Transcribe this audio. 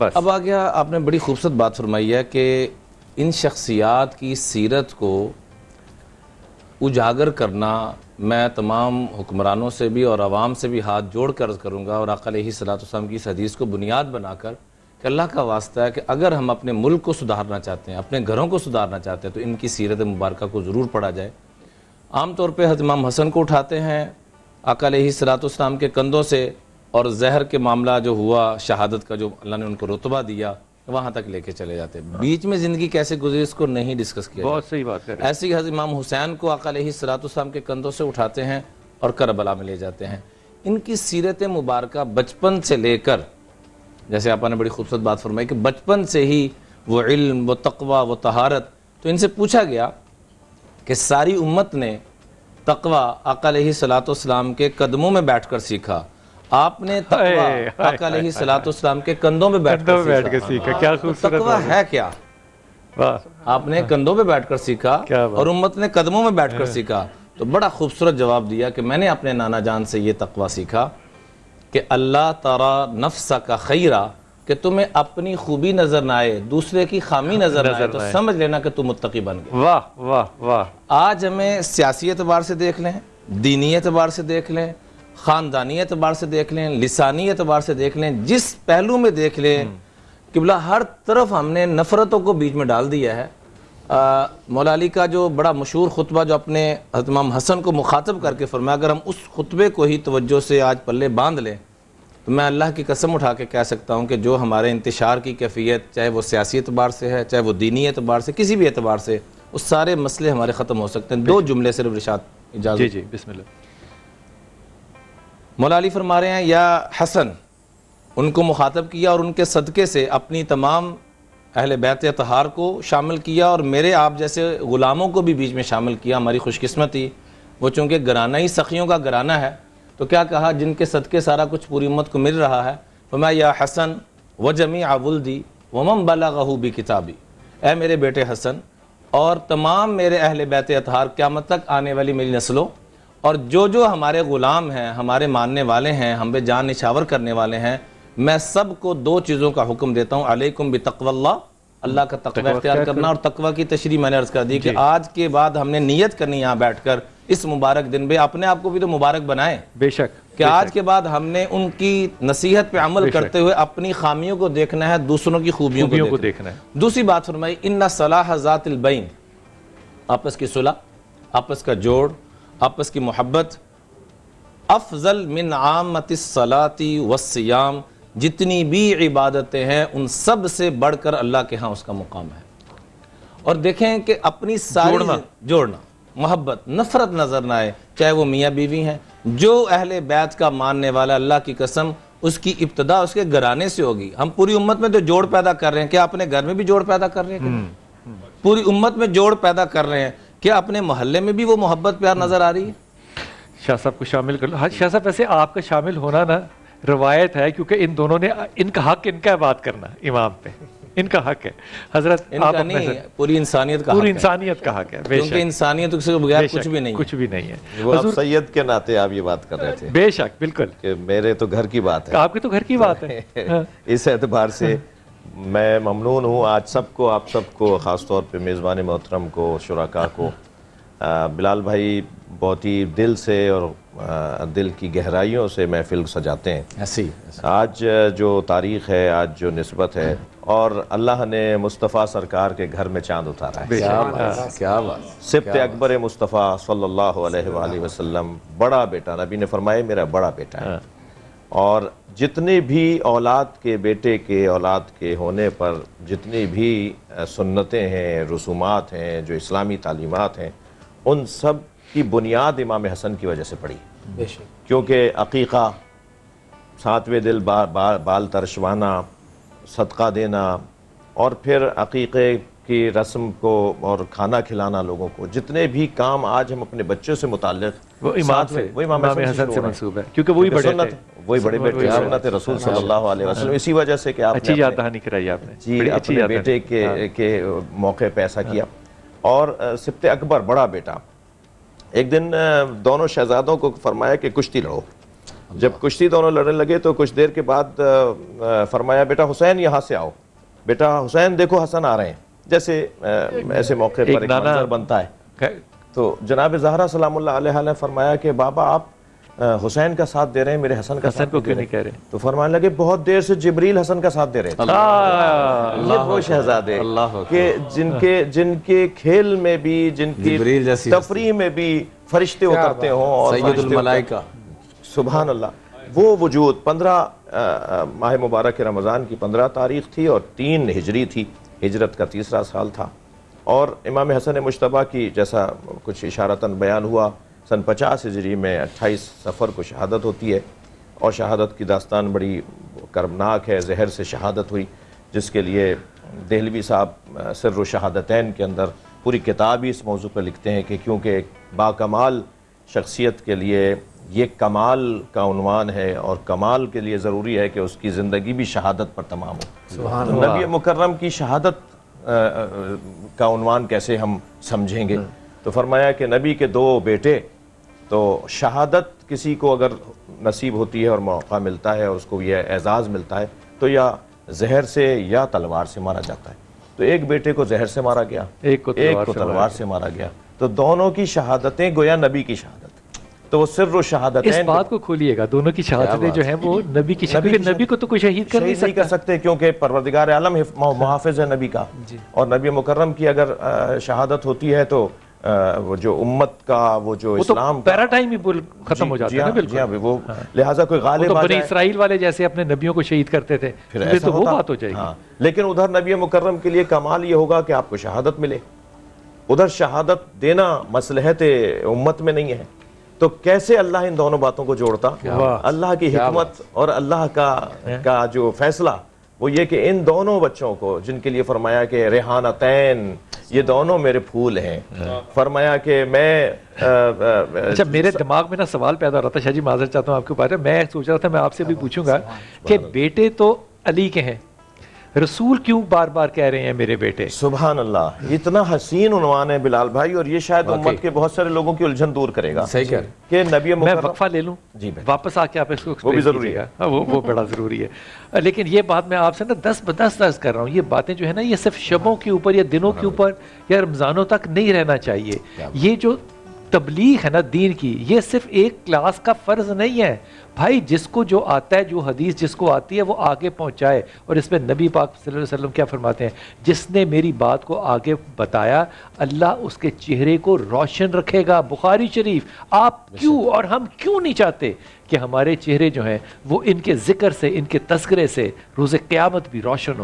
بس اب آ گیا، آپ نے بڑی خوبصورت بات فرمائی ہے کہ ان شخصیات کی سیرت کو اجاگر کرنا میں تمام حکمرانوں سے بھی اور عوام سے بھی ہاتھ جوڑ کر عرض کروں گا، اور آقا علیہ الصلوۃ والسلام کی اس حدیث کو بنیاد بنا کر کہ اللہ کا واسطہ ہے کہ اگر ہم اپنے ملک کو سدھارنا چاہتے ہیں، اپنے گھروں کو سدھارنا چاہتے ہیں، تو ان کی سیرت مبارکہ کو ضرور پڑھا جائے۔ عام طور پہ حضرت امام حسن کو اٹھاتے ہیں آقا علیہ الصلوۃ والسلام کے کندھوں سے، اور زہر کے معاملہ جو ہوا، شہادت کا جو اللہ نے ان کو رتبہ دیا، وہاں تک لے کے چلے جاتے ہیں۔ بیچ میں زندگی کیسے گزری اس کو نہیں ڈسکس کیا بہت صحیح بات کر رہے ہیں۔ ایسے ہی حضرت امام حسین کو آقا علیہ الصلوۃ والسلام کے کندھوں سے اٹھاتے ہیں اور کربلا میں لے جاتے ہیں۔ ان کی سیرت مبارکہ بچپن سے لے کر، جیسے آپ نے بڑی خوبصورت بات فرمائی کہ بچپن سے ہی وہ علم، وہ تقوی، وہ طہارت، تو ان سے پوچھا گیا کہ ساری امت نے تقوی آقا علیہ الصلوۃ والسلام کے قدموں میں بیٹھ کر سیکھا، آپ نے تقوی آقا علیہ الصلوۃ والسلام کے کندھوں میں بیٹھ کر سیکھا۔ کیا خوبصورت تقوی ہے کیا؟ واہ، آپ نے کندھوں پہ بیٹھ کر سیکھا کیا بات۔ اور امت نے قدموں میں بیٹھ کر سیکھا۔ تو بڑا خوبصورت جواب دیا کہ میں نے اپنے نانا جان سے یہ تقوی سیکھا کہ اللہ ترى نفسک خیرا، کہ تمہیں اپنی خوبی نظر نہ آئے، دوسرے کی خامی نظر نہ آئے، تو سمجھ لینا کہ تم متقی بن گئے۔ واہ واہ واہ۔ آج ہمیں سیاسی اعتبار سے دیکھ لیں، دینی اعتبار سے دیکھ لیں، خاندانی اعتبار سے دیکھ لیں، لسانی اعتبار سے دیکھ لیں، جس پہلو میں دیکھ لیں، قبلہ ہر طرف ہم نے نفرتوں کو بیچ میں ڈال دیا ہے۔ مولا علی کا جو بڑا مشہور خطبہ جو اپنے حضرت امام حسن کو مخاطب کر کے فرمایا، اگر ہم اس خطبے کو ہی توجہ سے آج پلے باندھ لیں تو میں اللہ کی قسم اٹھا کے کہہ سکتا ہوں کہ جو ہمارے انتشار کی کیفیت، چاہے وہ سیاسی اعتبار سے ہے، چاہے وہ دینی اعتبار سے، کسی بھی اعتبار سے، اس سارے مسئلے ہمارے ختم ہو سکتے ہیں۔ دو جملے صرف ارشاد اجازت۔ جی جی بسم اللہ۔ مولا علی فرما رہے ہیں یا حسن، ان کو مخاطب کیا اور ان کے صدقے سے اپنی تمام اہل بیت اطہار کو شامل کیا اور میرے آپ جیسے غلاموں کو بھی بیچ میں شامل کیا۔ ہماری خوش قسمتی وہ چونکہ گھرانہ ہی سخیوں کا گھرانہ ہے، تو کیا کہا، جن کے صدقے سارا کچھ پوری امت کو مل رہا ہے، فرمایا یا حسن وجمیع ولدی ومن بلغہ بکتابی، اے میرے بیٹے حسن اور تمام میرے اہل بیت اطہار، قیامت تک آنے والی میری نسلوں، اور جو ہمارے غلام ہیں، ہمارے ماننے والے ہیں، ہم پہ جان نچھاور کرنے والے ہیں، میں سب کو دو چیزوں کا حکم دیتا ہوں، علیکم بتقوی اللہ، اللہ کا تقوی اختیار کرنا، اور تقوی کی تشریح میں نے عرض کر دی کہ آج کے بعد ہم نے نیت کرنی یہاں بیٹھ کر اس مبارک دن پہ، اپنے آپ کو بھی تو مبارک بنائیں بے شک کہ آج کے بعد ہم نے ان کی نصیحت پہ عمل کرتے ہوئے اپنی خامیوں کو دیکھنا ہے، دوسروں کی خوبیوں کو دیکھنا ہے۔ دوسری بات فرمائی ان صلاح ذات البین، آپس کی صلح، آپس کا جوڑ، آپس کی محبت، افضل من عامت الصلاۃ والصیام، جتنی بھی عبادتیں ہیں ان سب سے بڑھ کر اللہ کے ہاں اس کا مقام ہے۔ اور دیکھیں کہ اپنی ساری جوڑنا، محبت، نفرت نظر نہ آئے، چاہے وہ میاں بیوی ہیں۔ جو اہل بیت کا ماننے والا، اللہ کی قسم، اس کی ابتدا اس کے گھرانے سے ہوگی۔ ہم پوری امت میں جو جوڑ پیدا کر رہے ہیں، کیا اپنے گھر میں بھی جوڑ پیدا کر رہے ہیں؟ پوری امت میں جوڑ پیدا کر رہے ہیں، کیا اپنے محلے میں بھی وہ محبت پیار نظر آ رہی ہے؟ شاہ صاحب کو شامل کر لو۔ شاہ صاحب ویسے آپ کا شامل ہونا نا روایت ہے، کیونکہ ان دونوں نے ان کا حق، ان کا بات کرنا امام پہ، ان کا حق ہے حضرت، ان کا نہیں، پوری انسانیت کا حق ہے، پوری انسانیت کا حق ہے، کیونکہ انسانیت کے بغیر کچھ بھی نہیں ہے، کچھ بھی نہیں ہے۔ وہ آپ سید کے ناطے آپ یہ بات کر رہے تھے، بے شک، بالکل، کہ میرے تو گھر کی بات ہے، آپ کی تو گھر کی بات ہے۔ اس اعتبار سے میں ممنون ہوں آج سب کو، آپ سب کو، خاص طور پہ میزبان محترم کو، شرکاء کو۔ بلال بھائی بہت ہی دل سے اور دل کی گہرائیوں سے محفل سجاتے ہیں۔ ایسی آج جو تاریخ ہے، آج جو نسبت ہے، اور اللہ نے مصطفیٰ سرکار کے گھر میں چاند اتارا ہے۔ کیا بات، سبط اکبر مصطفیٰ صلی اللہ علیہ وآلہ وسلم، بڑا بیٹا، نبی نے فرمایا میرا بڑا بیٹا ہے، اور جتنے بھی اولاد کے بیٹے کے اولاد کے ہونے پر جتنی بھی سنتیں ہیں، رسومات ہیں، جو اسلامی تعلیمات ہیں، ان سب کی بنیاد امام حسن کی وجہ سے پڑی، کیونکہ عقیقہ، ساتویں دل بال ترشوانا، صدقہ دینا، اور پھر عقیقے کی رسم کو اور کھانا کھلانا لوگوں کو، جتنے بھی کام آج ہم اپنے بچوں سے متعلق وہ امام حسن سے منسوب ہے، کیونکہ وہی بڑے تھے، وہی بڑے بیٹے، سنت رسول صلی اللہ علیہ وسلم۔ اسی وجہ سے کہ آپ اچھی یاد دہانی کرائی آپ نے، جی اپنے بیٹے کے موقع پہ ایسا کیا۔ اور سبط اکبر، بڑا بیٹا، ایک دن دونوں شہزادوں کو فرمایا کہ کشتی لڑو، جب کشتی دونوں لڑنے لگے تو کچھ دیر کے بعد فرمایا بیٹا حسین یہاں سے آؤ، بیٹا حسین دیکھو حسن آ رہے ہیں، جیسے ایسے موقع پر ایک منظر بنتا ہے. تو جناب زہرا سلام اللہ علیہ نے فرمایا کہ بابا آپ حسین کا ساتھ دے رہے ہیں، میرے حسن کا ساتھ کیوں نہیں کہہ رہے؟ تو فرمانے لگے بہت دیر سے جبریل حسن کا ساتھ دے رہے تھے. یہ وہ شہزادے کہ جن کے کھیل میں بھی، جن کی تفریح میں بھی فرشتے اترتے ہوں اور سید الملائکہ، سبحان اللہ. وہ وجود 15 ماہ مبارک رمضان کی 15 تاریخ تھی اور 3 ہجری تھی، ہجرت کا 3را سال تھا. اور امام حسن مجتبیٰ کی جیسا کچھ اشارتاً بیان ہوا سن 50 ہجری میں 28 صفر کو شہادت ہوتی ہے، اور شہادت کی داستان بڑی کربناک ہے. زہر سے شہادت ہوئی، جس کے لیے دہلوی صاحب سر الشہادتین کے اندر پوری کتاب ہی اس موضوع پر لکھتے ہیں کہ کیونکہ ایک باکمال شخصیت کے لیے یہ کمال کا عنوان ہے، اور کمال کے لیے ضروری ہے کہ اس کی زندگی بھی شہادت پر تمام ہو. تو نبی مکرم کی شہادت کا عنوان کیسے ہم سمجھیں گے؟ تو فرمایا کہ نبی کے 2 بیٹے، تو شہادت کسی کو اگر نصیب ہوتی ہے اور موقع ملتا ہے اور اس کو یہ اعزاز ملتا ہے تو یا زہر سے یا تلوار سے مارا جاتا ہے. تو ایک بیٹے کو زہر سے مارا گیا، ایک کو تلوار سے مارا گیا. تو دونوں کی شہادتیں گویا نبی کی شہادت. تو وہ سر و شہادتین، اس بات کو کھولیے گا، دونوں کی شہادتیں جو ہیں وہ نبی کی شہادت، نبی کو تو کوئی شہید کر نہیں کر سکتے کیونکہ پروردگار عالم محافظ ہے نبی کا. اور نبی مکرم کی اگر شہادت ہوتی ہے تو وہ جو امت کا، وہ جو اسلام کا پیراٹائم ہی ختم ہو جاتا ہے نا. بالکل وہ لہٰذا کوئی غالب آ بنی اسرائیل والے جیسے اپنے نبیوں کو شہید کرتے تھے، پھر تو وہ بات ہو جائے گی. لیکن ادھر نبی مکرم کے لیے کمال یہ ہوگا کہ آپ کو شہادت ملے. ادھر شہادت دینا مصلحت امت میں نہیں ہے. تو کیسے اللہ ان دونوں باتوں کو جوڑتا؟ اللہ کی حکمت اور اللہ کا جو فیصلہ وہ یہ کہ ان دونوں بچوں کو، جن کے لیے فرمایا کہ ریحانتین، یہ دونوں میرے پھول ہیں. فرمایا کہ میں اچھا، میرے دماغ میں نا سوال پیدا ہو رہا تھا، شاہ جی معذرت چاہتا ہوں آپ کے بارے میں سوچ رہا تھا میں آپ سے بھی پوچھوں گا کہ بیٹے تو علی کے ہیں، رسول کیوں بار بار کہہ رہے ہیں میرے بیٹے؟ سبحان اللہ، اتنا حسین عنوان ہے بلال بھائی، اور یہ شاید امت کے بہت سارے لوگوں کی الجھن دور کرے گا. صحیح کہ نبی میں وقفہ لے لوں واپس آ کے آپ اس کو وہ بھی ضروری ہے، وہ بڑا ضروری ہے. لیکن یہ بات میں آپ سے نا 10 درس کر رہا ہوں. یہ باتیں جو ہے نا یہ صرف شبوں کے اوپر یا دنوں کے اوپر یا رمضانوں تک نہیں رہنا چاہیے. یہ جو تبلیغ ہے نا دین کی، یہ صرف ایک کلاس کا فرض نہیں ہے بھائی. جس کو جو آتا ہے، جو حدیث جس کو آتی ہے وہ آگے پہنچائے. اور اس میں نبی پاک صلی اللہ علیہ وسلم کیا فرماتے ہیں؟ جس نے میری بات کو آگے بتایا اللہ اس کے چہرے کو روشن رکھے گا. بخاری شریف. آپ کیوں اور ہم کیوں نہیں چاہتے کہ ہمارے چہرے جو ہیں وہ ان کے ذکر سے، ان کے تذکرے سے روز قیامت بھی روشن ہو؟